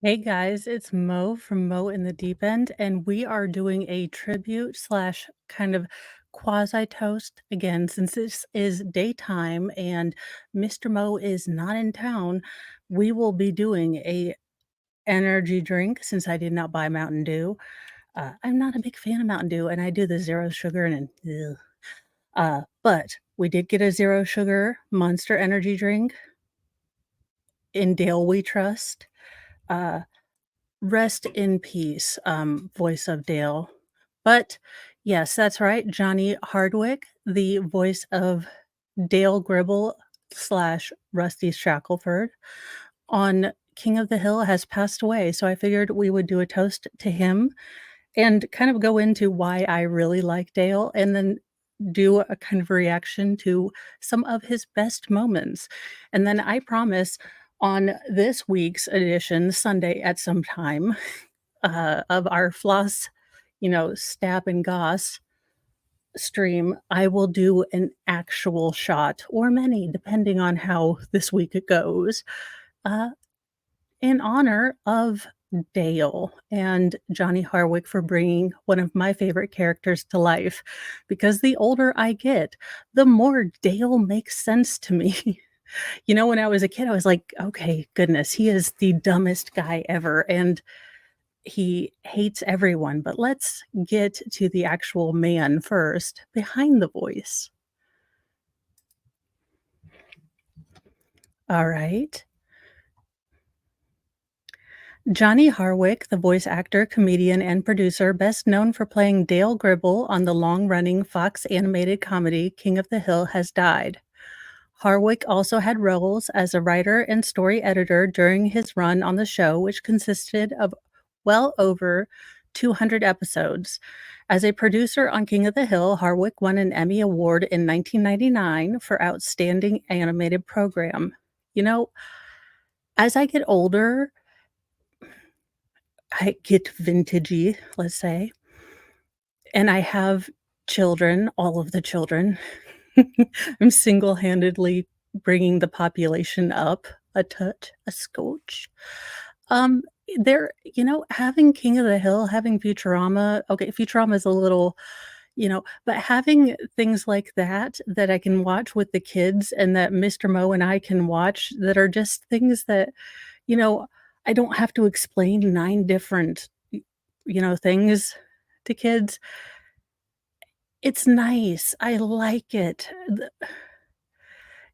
Hey guys, it's Mo from Mo in the Deep End, and we are doing a tribute slash kind of quasi toast again since this is daytime and Mr. Mo is not in town. We will be doing a energy drink since I did not buy Mountain Dew. I'm not a big fan of Mountain Dew, and I do the zero sugar and ugh. But we did get a zero sugar Monster Energy drink. In Dale we trust. Uh, Rest in peace, voice of Dale. But yes, that's right, Johnny Hardwick, the voice of Dale Gribble slash Rusty Shackelford on King of the Hill has passed away, so I figured we would do a toast to him and kind of go into why I really like Dale, and then do a kind of reaction to some of his best moments. And then I promise on this week's edition, Sunday at some time, of our floss, stab and goss stream, I will do an actual shot or many, depending on how this week it goes, uh, in honor of Dale and Johnny Harwick for bringing one of my favorite characters to life. Because the older I get, the more Dale makes sense to me. When I was a kid, I was like, okay, goodness, he is the dumbest guy ever. And he hates everyone, but let's get to the actual man first behind the voice. All right. Johnny Harwick, the voice actor, comedian, and producer, best known for playing Dale Gribble on the long-running Fox animated comedy King of the Hill, has died. Harwick also had roles as a writer and story editor during his run on the show, which consisted of well over 200 episodes. As a producer on King of the Hill, Harwick won an Emmy Award in 1999 for Outstanding Animated Program. You know, as I get older, I get vintagey, let's say, and I have children, all of the children. I'm single-handedly bringing the population up a touch, a scotch. Um, having King of the Hill, having Futurama, okay, Futurama is a little, but having things like that, that I can watch with the kids and that Mr. Mo and I can watch that are just things that, you know, I don't have to explain 9 different, things to kids. It's nice. I like it.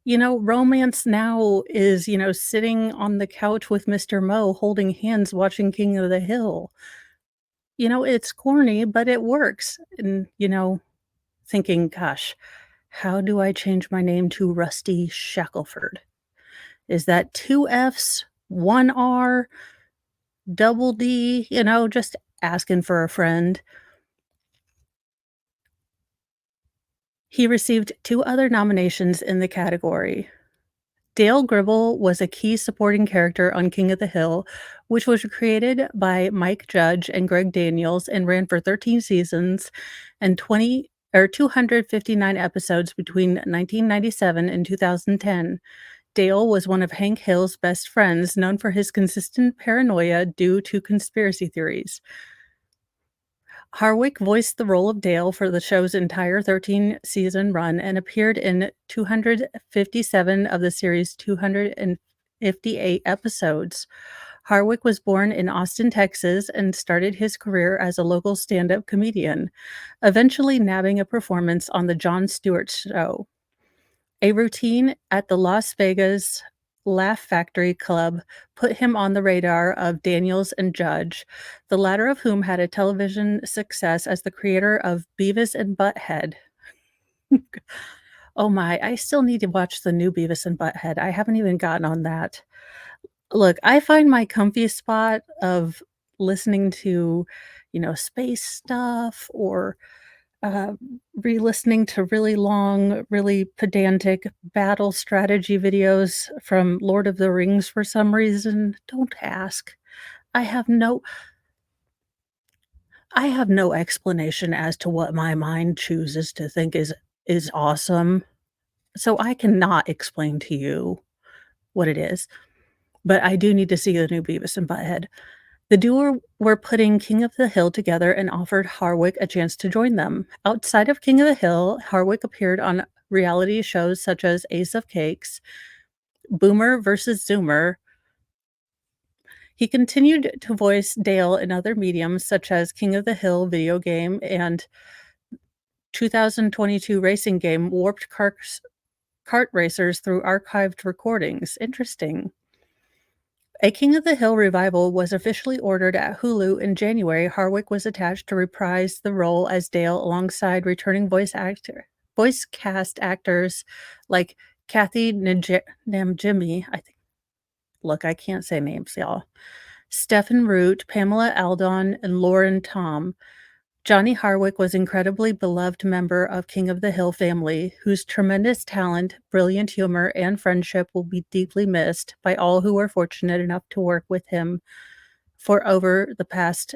Romance now is, sitting on the couch with Mr. Mo holding hands watching King of the Hill. It's corny, but it works. And, thinking, gosh, how do I change my name to Rusty Shackelford? Is that 2 F's, 1 R, double D? Just asking for a friend. He received 2 other nominations in the category. Dale Gribble was a key supporting character on King of the Hill, which was created by Mike Judge and Greg Daniels and ran for 13 seasons and 259 episodes between 1997 and 2010. Dale was one of Hank Hill's best friends, known for his consistent paranoia due to conspiracy theories. Harwick voiced the role of Dale for the show's entire 13-season run and appeared in 257 of the series' 258 episodes. Harwick was born in Austin, Texas, and started his career as a local stand-up comedian, eventually nabbing a performance on The Jon Stewart Show. A routine at the Las Vegas Laugh Factory Club put him on the radar of Daniels and Judge, the latter of whom had a television success as the creator of Beavis and Butthead. Oh my, I still need to watch the new Beavis and Butthead. I haven't even gotten on that. Look, I find my comfy spot of listening to, space stuff or uh, re-listening to really long, really pedantic battle strategy videos from Lord of the Rings for some reason. Don't ask. I have no I have no explanation as to what my mind chooses to think is awesome. So I cannot explain to you what it is. but I do need to see the new Beavis and Butthead. The duo were putting King of the Hill together and offered Hardwick a chance to join them. Outside of King of the Hill, Hardwick appeared on reality shows such as Ace of Cakes, Boomer versus Zoomer. He continued to voice Dale in other mediums such as King of the Hill video game and 2022 racing game Warped Kart Racers through archived recordings. Interesting. A King of the Hill revival was officially ordered at Hulu in January. Hardwick was attached to reprise the role as Dale alongside returning voice cast actors like Kathy Namjimi, I think. Look, I can't say names, y'all. Stephen Root, Pamela Aldon, and Lauren Tom. Johnny Hardwick was incredibly beloved member of King of the Hill family, whose tremendous talent, brilliant humor, and friendship will be deeply missed by all who were fortunate enough to work with him over the past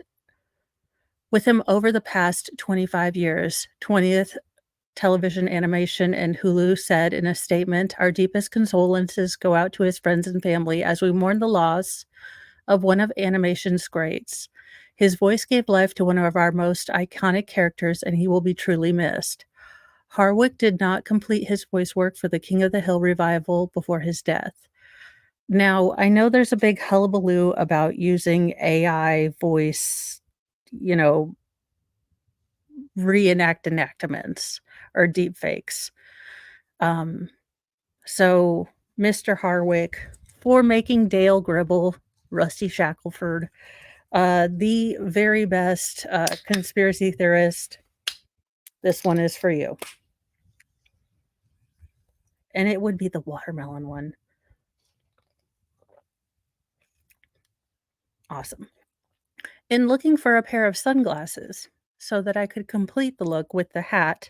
25 years. 20th Television Animation and Hulu said in a statement, "Our deepest condolences go out to his friends and family as we mourn the loss of one of animation's greats. His voice gave life to one of our most iconic characters, and he will be truly missed." Hardwick did not complete his voice work for the King of the Hill revival before his death. Now, I know there's a big hullabaloo about using AI voice, you know, enactments or deep fakes. So Mr. Hardwick, for making Dale Gribble, Rusty Shackelford, the very best conspiracy theorist, this one is for you. And it would be the watermelon one. Awesome. In looking for a pair of sunglasses so that I could complete the look with the hat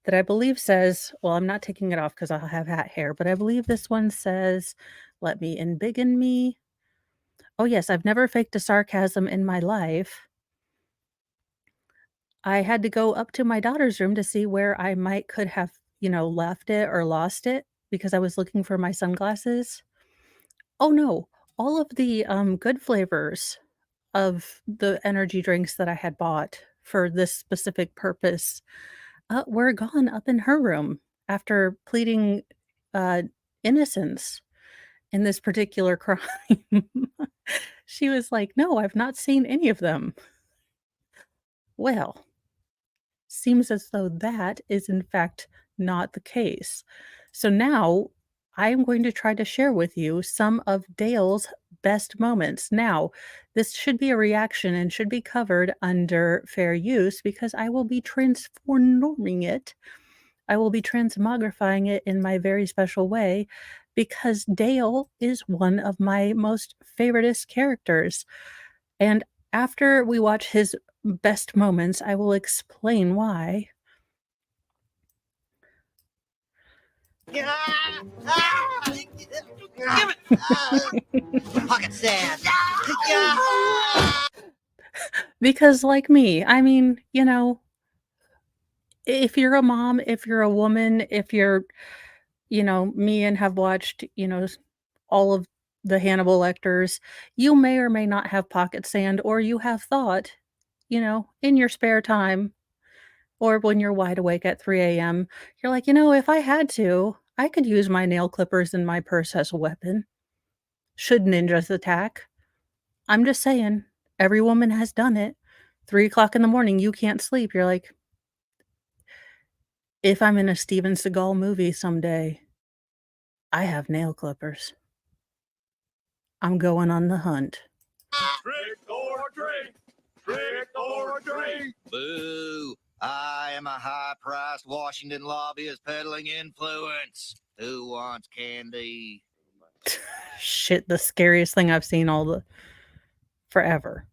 that I believe says, well, I'm not taking it off because I'll have hat hair, but I believe this one says, "Let me embiggen me." Oh, yes, I've never faked a sarcasm in my life. I had to go up to my daughter's room to see where I could have, left it or lost it because I was looking for my sunglasses. Oh, no, all of the, good flavors of the energy drinks that I had bought for this specific purpose, were gone up in her room after pleading, uh, innocence in this particular crime. She was like, "No, I've not seen any of them." Well, seems as though that is in fact not the case. So now I am going to try to share with you some of Dale's best moments. Now, this should be a reaction and should be covered under fair use because I will be transforming it. I will be transmogrifying it in my very special way because Dale is one of my most favoriteest characters. And after we watch his best moments, I will explain why. Give it! Pocket sand! Because like me, I mean, if you're a mom, if you're a woman, if you're, me and have watched, all of the Hannibal Lecters, you may or may not have pocket sand, or you have thought, in your spare time, or when you're wide awake at 3 AM, you're like, if I had to, I could use my nail clippers in my purse as a weapon. Should ninjas attack? I'm just saying, every woman has done it. 3 o'clock in the morning, you can't sleep. You're like, if I'm in a Steven Seagal movie someday, I have nail clippers. I'm going on the hunt. Trick or treat! Trick or treat! Boo! I am a high-priced Washington lobbyist peddling influence. Who wants candy? Shit, the scariest thing I've seen forever.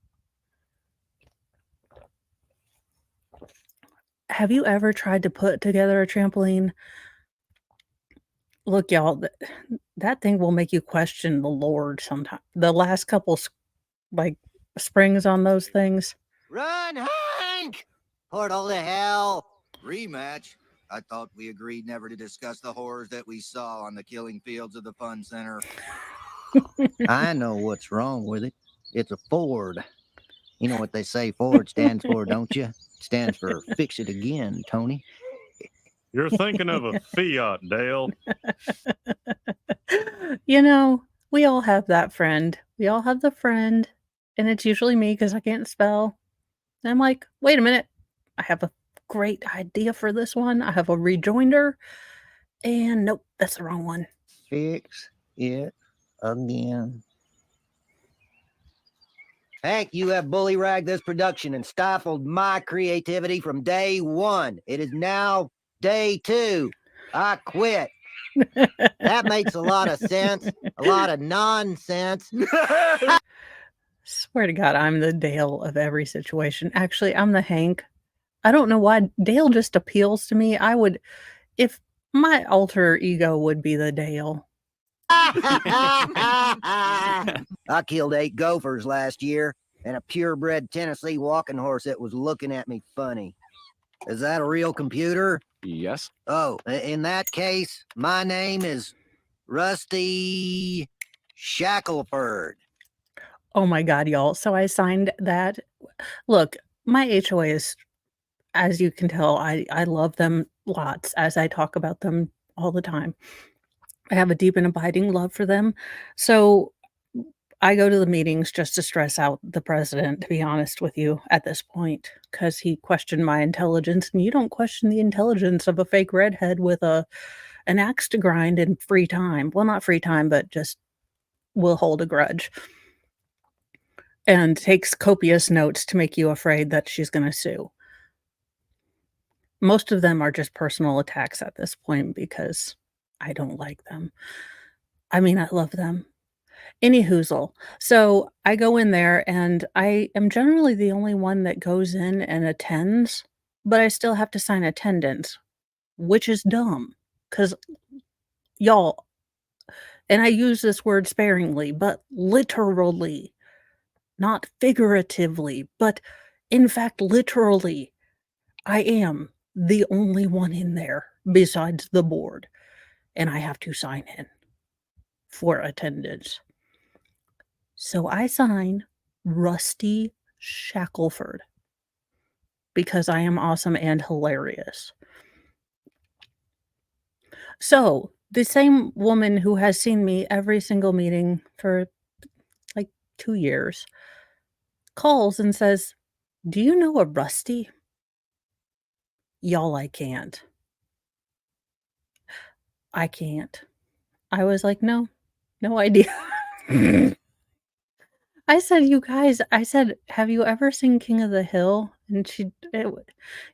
Have you ever tried to put together a trampoline? Look, y'all, that thing will make you question the Lord sometime. The last couple like springs on those things. Run, Hank! Portal to hell! Rematch? I thought we agreed never to discuss the horrors that we saw on the killing fields of the Fun Center. I know what's wrong with it. It's a Ford. You know what they say Ford stands for, don't you? It stands for fix it again, Tony. You're thinking of a Fiat, Dale. You know, we all have that friend. We all have the friend, and it's usually me because I can't spell. And I'm like, wait a minute. I have a great idea for this one. I have a rejoinder. And nope, that's the wrong one. Fix it again. Hank, you have bully-ragged this production and stifled my creativity from day one. It is now day 2. I quit. That makes a lot of sense. A lot of nonsense. Swear to God, I'm the Dale of every situation. Actually, I'm the Hank. I don't know why Dale just appeals to me. If my alter ego would be the Dale. I killed 8 gophers last year and a purebred Tennessee walking horse that was looking at me funny. Is that a real computer? Yes. Oh, in that case, my name is Rusty Shackleford. Oh my God, y'all. So I signed that. Look, my HOA is, as you can tell, I love them lots as I talk about them all the time. I have a deep and abiding love for them. So I go to the meetings just to stress out the president, to be honest with you, at this point, because he questioned my intelligence, and you don't question the intelligence of a fake redhead with an axe to grind in free time. Well, not free time, but just will hold a grudge and takes copious notes to make you afraid that she's gonna sue. Most of them are just personal attacks at this point because I don't like them. I mean, I love them. Any hoozle. So I go in there and I am generally the only one that goes in and attends, but I still have to sign attendance, which is dumb. Cause y'all, and I use this word sparingly, but literally, not figuratively, but in fact, literally, I am the only one in there besides the board, and I have to sign in for attendance. So I sign Rusty Shackleford because I am awesome and hilarious. So the same woman who has seen me every single meeting for like 2 years calls and says, "Do you know a Rusty?" Y'all, I can't. I can't. I was like, "No, no idea." I said, "You guys," I said, "Have you ever seen King of the Hill?" And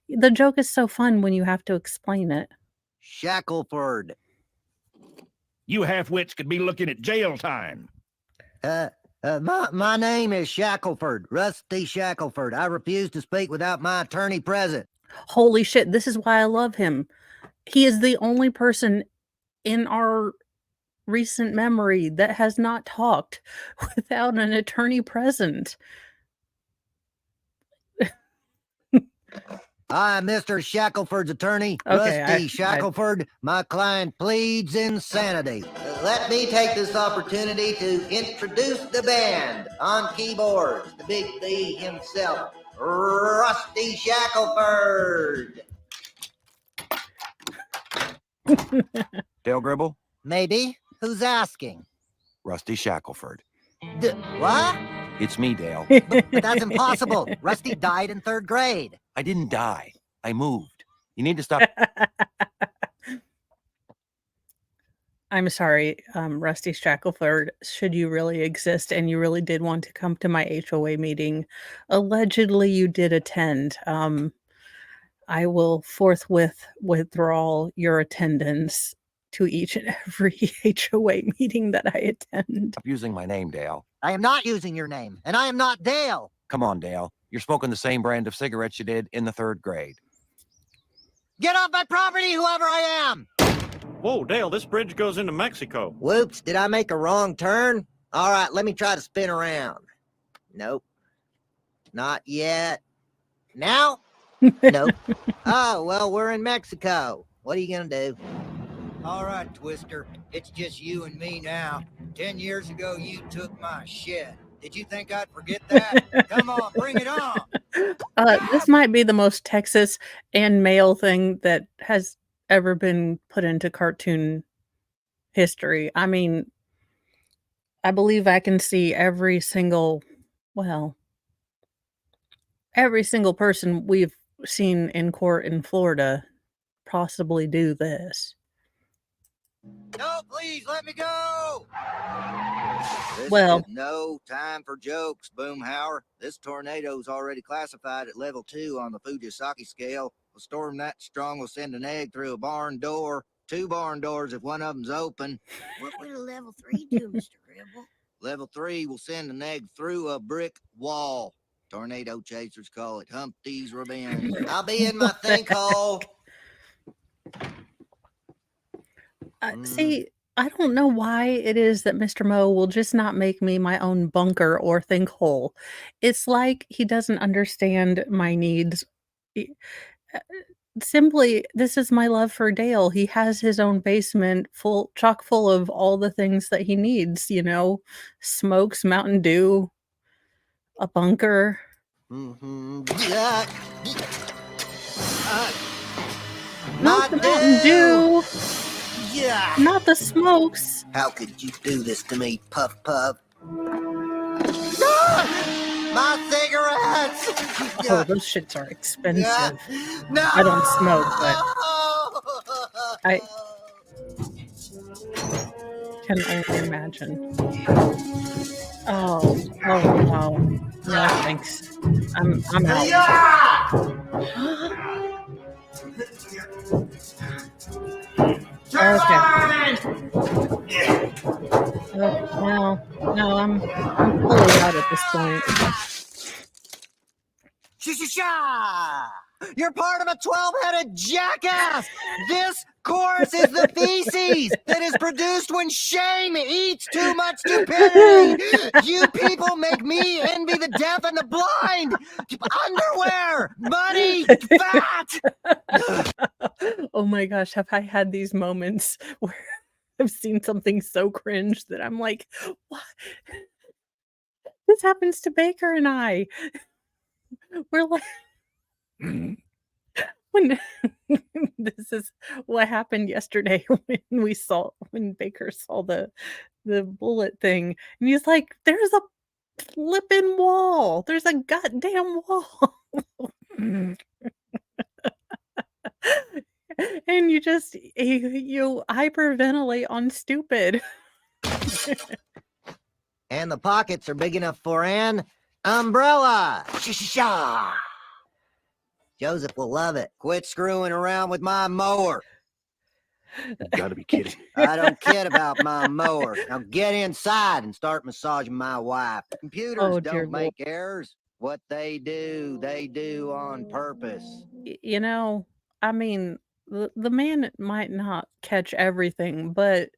the joke is so fun when you have to explain it. Shackleford. You half-wits could be looking at jail time. My name is Shackleford, Rusty Shackleford. I refuse to speak without my attorney present. Holy shit, this is why I love him. He is the only person in our recent memory that has not talked without an attorney present. I'm Mr. Shackleford's attorney, Okay, Rusty Shackleford. My client pleads insanity. Let me take this opportunity to introduce the band. On keyboards, the big D himself, Rusty Shackleford. Dale Gribble? Maybe. Who's asking? Rusty Shackleford. What? It's me, Dale. But that's impossible. Rusty died in 3rd grade. I didn't die. I moved. You need to stop. I'm sorry, Rusty Shackleford, should you really exist and you really did want to come to my HOA meeting, allegedly you did attend, I will forthwith withdraw your attendance to each and every HOA meeting that I attend. Stop using my name, Dale. I am not using your name, and I am not Dale. Come on, Dale. You're smoking the same brand of cigarettes you did in the 3rd grade. Get off my property, whoever I am! Whoa, Dale, this bridge goes into Mexico. Whoops, did I make a wrong turn? All right, let me try to spin around. Nope. Not yet. Now? Nope. Oh, well, we're in Mexico. What are you gonna do? All right, Twister. It's just you and me now. 10 years ago, you took my shed. Did you think I'd forget that? Come on, bring it on. This might be the most Texas and male thing that has ever been put into cartoon history. I mean, I believe I can see well, every single person we've seen in court in Florida possibly do this. No, please, let me go. This Well, is no time for jokes, Boomhauer. This tornado's already classified at level 2 on the Fujisaki scale. A storm that strong will send an egg through a barn door. 2 barn doors if one of them's open. What would a level 3 do, Mr. Gribble? Level 3 will send an egg through a brick wall. Tornado chasers call it Humpty's revenge. I'll be in my What the think hole. see, I don't know why it is that Mr. Mo will just not make me my own bunker or think hole. It's like he doesn't understand my needs. E Simply, this is my love for Dale. He has his own basement chock full of all the things that he needs, smokes, Mountain Dew, a bunker. Yeah. Not the Mountain Dew, Yeah. not the smokes. How could you do this to me, Puff Puff? Ah! My cigarettes! Oh, those shits are expensive. No! I don't smoke, but I can only imagine. Oh, no. No, thanks. I'm out. Okay. Well, no, I'm fully out at this point. Sha! You're part of a 12-headed jackass! This chorus is the feces that is produced when shame eats too much stupidity! You people make me envy the deaf and the blind! Underwear! Money! Fat! Oh my gosh, have I had these moments where I've seen something so cringe that I'm like, "What?" This happens to Baker and I. We're like when this is what happened yesterday when Baker saw the bullet thing, and he's like, "There's a flipping wall. There's a goddamn wall." And you hyperventilate on stupid. And the pockets are big enough for an umbrella. Sha! Joseph will love it. Quit screwing around with my mower. You gotta be kidding. I don't kid about my mower. Now get inside and start massaging my wife. Computers Oh, dear don't make errors. What they do on purpose. I mean, the man might not catch everything, but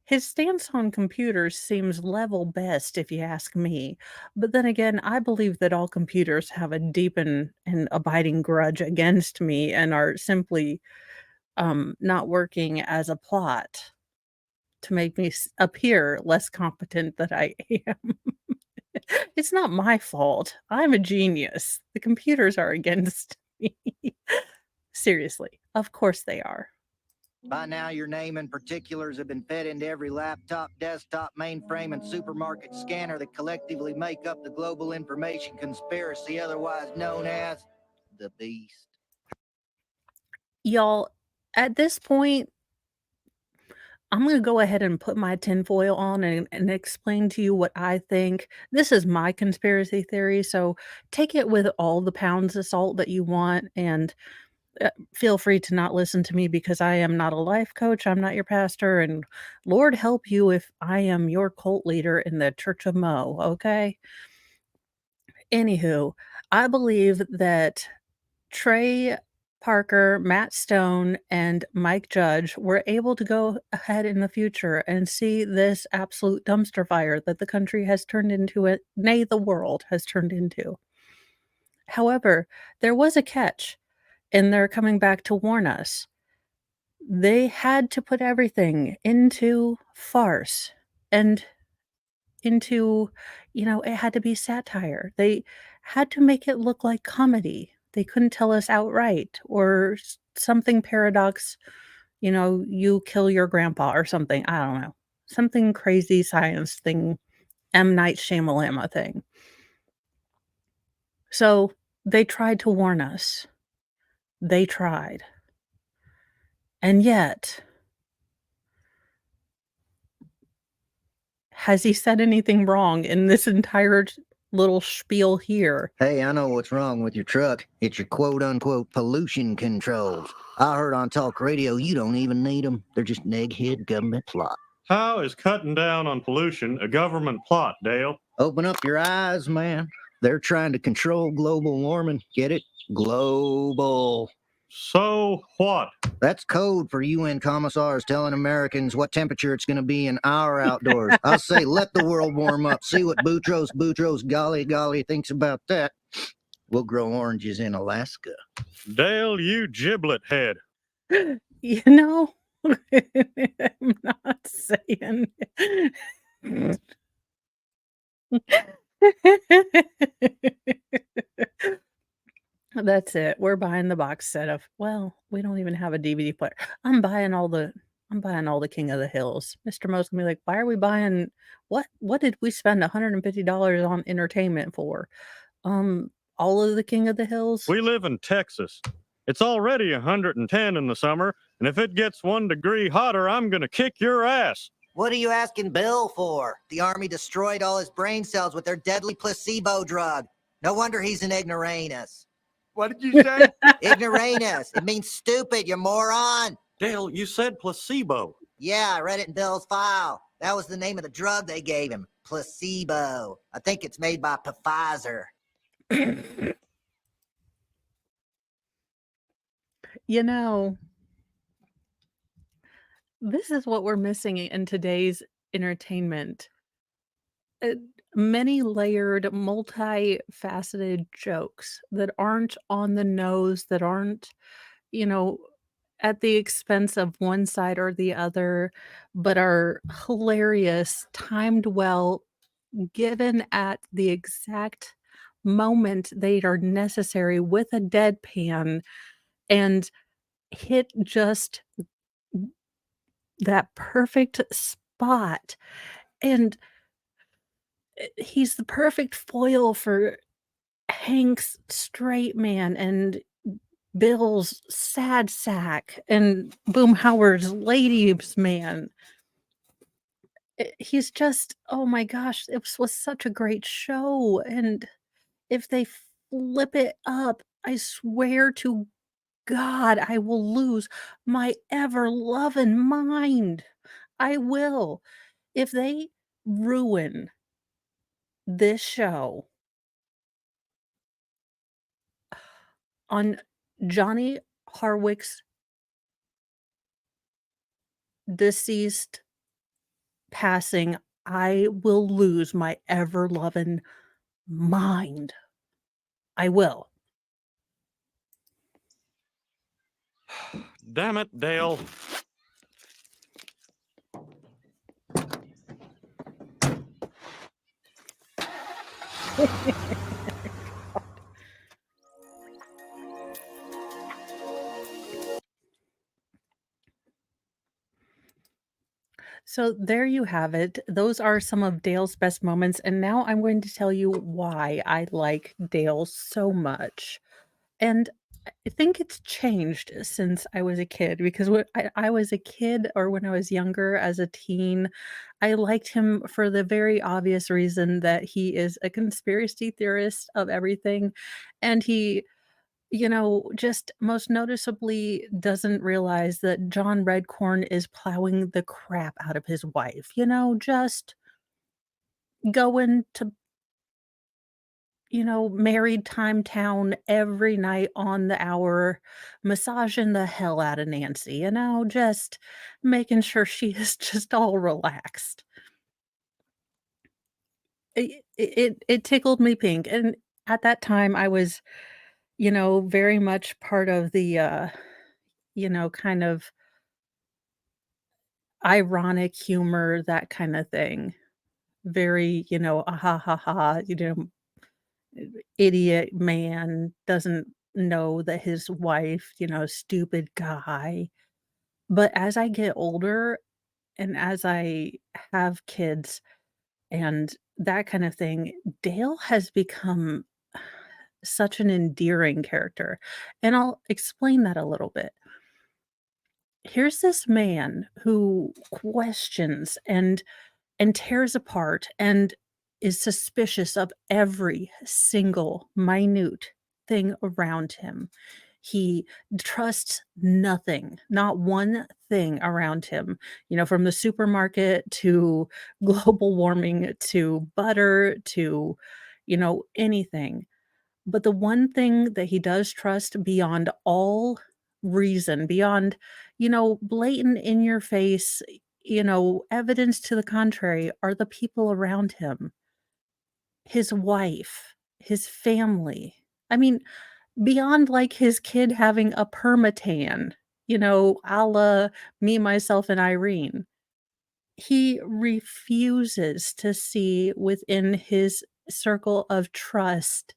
his stance on computers seems level best if you ask me. But then again, I believe that all computers have a deep and abiding grudge against me and are simply not working as a plot to make me appear less competent than I am. It's not my fault. I'm a genius. The computers are against me. Seriously, of course they are. By now, your name and particulars have been fed into every laptop, desktop, mainframe, and supermarket scanner that collectively make up the global information conspiracy, otherwise known as the Beast. Y'all, at this point, I'm gonna go ahead and put my tinfoil on and explain to you what I think. This is my conspiracy theory, so take it with all the pounds of salt that you want, and feel free to not listen to me because I am not a life coach, I'm not your pastor, and Lord help you if I am your cult leader in the Church of Mo, okay? Anywho, I believe that Trey Parker, Matt Stone, and Mike Judge were able to go ahead in the future and see this absolute dumpster fire that the country has turned into nay, the world has turned into. However, there was a catch, and they're coming back to warn us. They had to put everything into farce, and into, it had to be satire. They had to make it look like comedy. They couldn't tell us outright or something paradox, you kill your grandpa or something. I don't know. Something crazy science thing, M. Night Shyamalama thing. So they tried to warn us. They tried. And yet, has he said anything wrong in this entire little spiel here? Hey, I know what's wrong with your truck. It's your quote-unquote pollution controls. I heard on talk radio you don't even need them. They're just an egghead government plot. How is cutting down on pollution a government plot, Dale? Open up your eyes, man. They're trying to control global warming. Get it? Global. So what? That's code for UN commissars telling Americans what temperature it's going to be in our outdoors. I'll say, let the world warm up. See what Boutros, golly thinks about that. We'll grow oranges in Alaska. Dale, you giblet head. You know, I'm not saying. That's it. We're buying the box set of, well, we don't even have a DVD player. I'm buying all the King of the Hills. Mr. Mo's gonna be like, why are we buying what did we spend $150 on entertainment for? All of the King of the Hills? We live in Texas. It's already 110 in the summer, and if it gets 1 degree hotter, I'm gonna kick your ass. What are you asking Bill for? The Army destroyed all his brain cells with their deadly placebo drug. No wonder he's an ignoramus. What did you say? Ignoramus. It means stupid, you moron. Dale, you said placebo. Yeah, I read it in Bill's file. That was the name of the drug they gave him. Placebo. I think it's made by Pfizer. You know, this is what we're missing in today's entertainment. Uh, Many layered, multifaceted jokes that aren't on the nose, that aren't, you know, at the expense of one side or the other, but are hilarious, timed well, given at the exact moment they are necessary with a deadpan and hit just that perfect spot. And he's the perfect foil for Hank's straight man and Bill's sad sack and Boomhauer's ladies man. He's just, oh my gosh, it was such a great show. And if they flip it up, I swear to God, I will lose my ever loving mind. I will. If they ruin this show on Johnny Hardwick's deceased passing, I will lose my ever loving mind. I will. Damn it, Dale. So there you have it. Those are some of Dale's best moments. And now I'm going to tell you why I like Dale so much. And I think it's changed since I was a kid because when I was a kid or when I was younger as a teen, I liked him for the very obvious reason that he is a conspiracy theorist of everything. And he, just most noticeably doesn't realize that John Redcorn is plowing the crap out of his wife, just going to married time town every night on the hour, massaging the hell out of Nancy, just making sure she is just all relaxed. It tickled me pink, and at that time, I was, very much part of the, kind of ironic humor, that kinda thing. very, ah, ha, ha, ha, idiot man, doesn't know that his wife, stupid guy. But as I get older and as I have kids and that kind of thing, Dale has become such an endearing character. And I'll explain that a little bit. Here's this man who questions and tears apart and is suspicious of every single minute thing around him. He trusts nothing, not one thing around him, from the supermarket to global warming to butter to, anything. But the one thing that he does trust beyond all reason, beyond, blatant in your face, evidence to the contrary are the people around him, his wife, his family. I mean, beyond like his kid having a permatan, a la me, myself, and Irene. He refuses to see within his circle of trust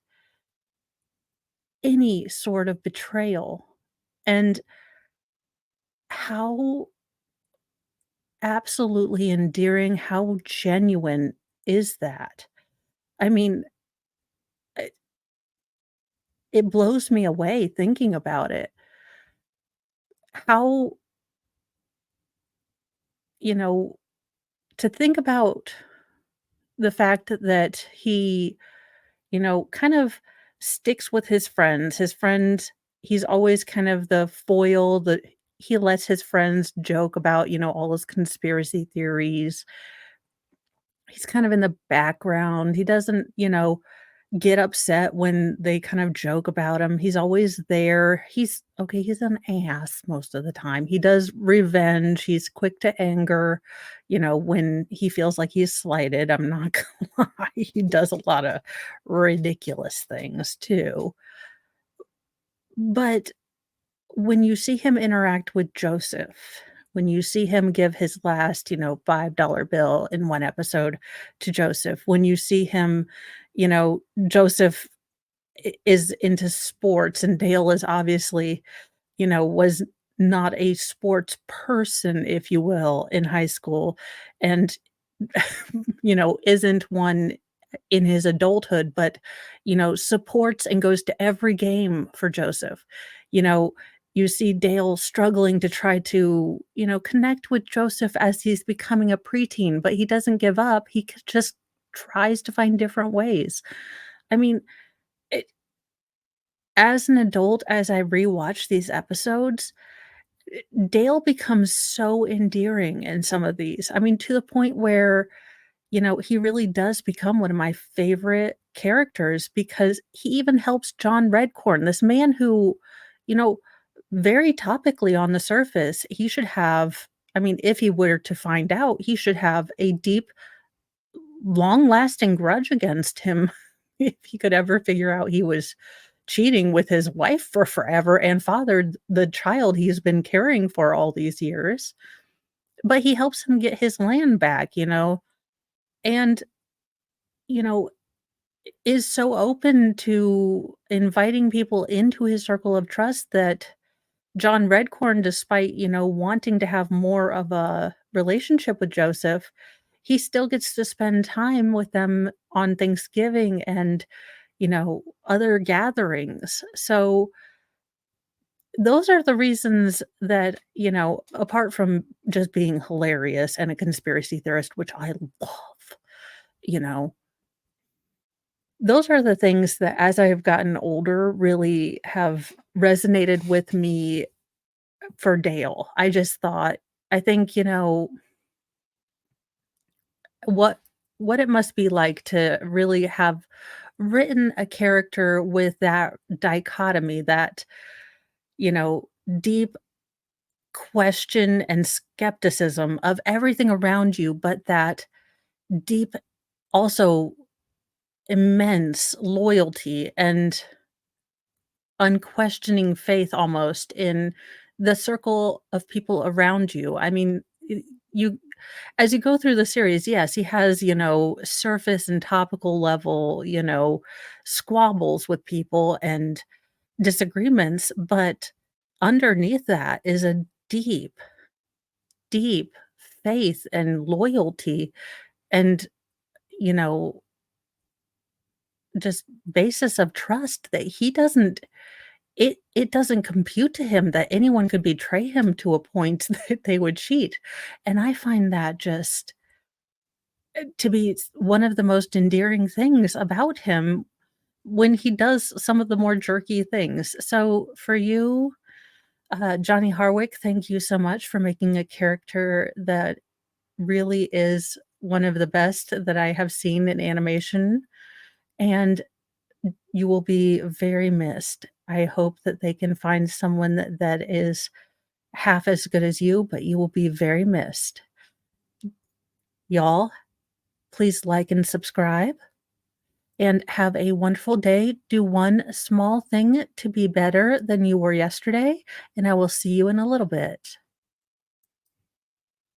any sort of betrayal. And how absolutely endearing, how genuine is that? I mean, it it blows me away thinking about it. How, you know, to think about the fact that he, kind of sticks with his friends. His friends, he's always kind of the foil that he lets his friends joke about, all his conspiracy theories. He's kind of in the background. He doesn't, get upset when they kind of joke about him. He's always there. He's okay, he's an ass most of the time. He does revenge. He's quick to anger, when he feels like he's slighted. I'm not gonna lie. He does a lot of ridiculous things too. But when you see him interact with Joseph, when you see him give his last, $5 bill in one episode to Joseph, when you see him, Joseph is into sports and Dale is obviously, was not a sports person, if you will, in high school and, isn't one in his adulthood, but, supports and goes to every game for Joseph. You know, you see Dale struggling to try to, connect with Joseph as he's becoming a preteen, but he doesn't give up. Just tries to find different ways. I mean, it, as an adult, as I rewatch these episodes, Dale becomes so endearing in some of these. I mean, to the point where he really does become one of my favorite characters because he even helps John Redcorn, this man who, you know, very topically on the surface, he should have, I mean, if he were to find out, he should have a deep, long-lasting grudge against him if he could ever figure out he was cheating with his wife for forever and fathered the child he's been caring for all these years. But he helps him get his land back, and, you know, is so open to inviting people into his circle of trust that John Redcorn, despite, wanting to have more of a relationship with Joseph, he still gets to spend time with them on Thanksgiving and, other gatherings. So those are the reasons that, apart from just being hilarious and a conspiracy theorist, which I love, you know, those are the things that as I've gotten older really have resonated with me for Dale. I just thought, I think, what what it must be like to really have written a character with that dichotomy, that, you know, deep question and skepticism of everything around you, but that deep, also immense loyalty and unquestioning faith almost in the circle of people around you. I mean, you as you go through the series, yes, he has, surface and topical level, squabbles with people and disagreements, but underneath that is a deep, deep faith and loyalty and, you know, just basis of trust that he doesn't it doesn't compute to him that anyone could betray him to a point that they would cheat, and I find that just, to be one of the most endearing things about him when he does some of the more jerky things. So for you, Johnny Hardwick, thank you so much for making a character that really is one of the best that I have seen in animation, and you will be very missed. I hope that they can find someone that is half as good as you, but you will be very missed. Y'all, please like and subscribe, and have a wonderful day. Do one small thing to be better than you were yesterday, and I will see you in a little bit.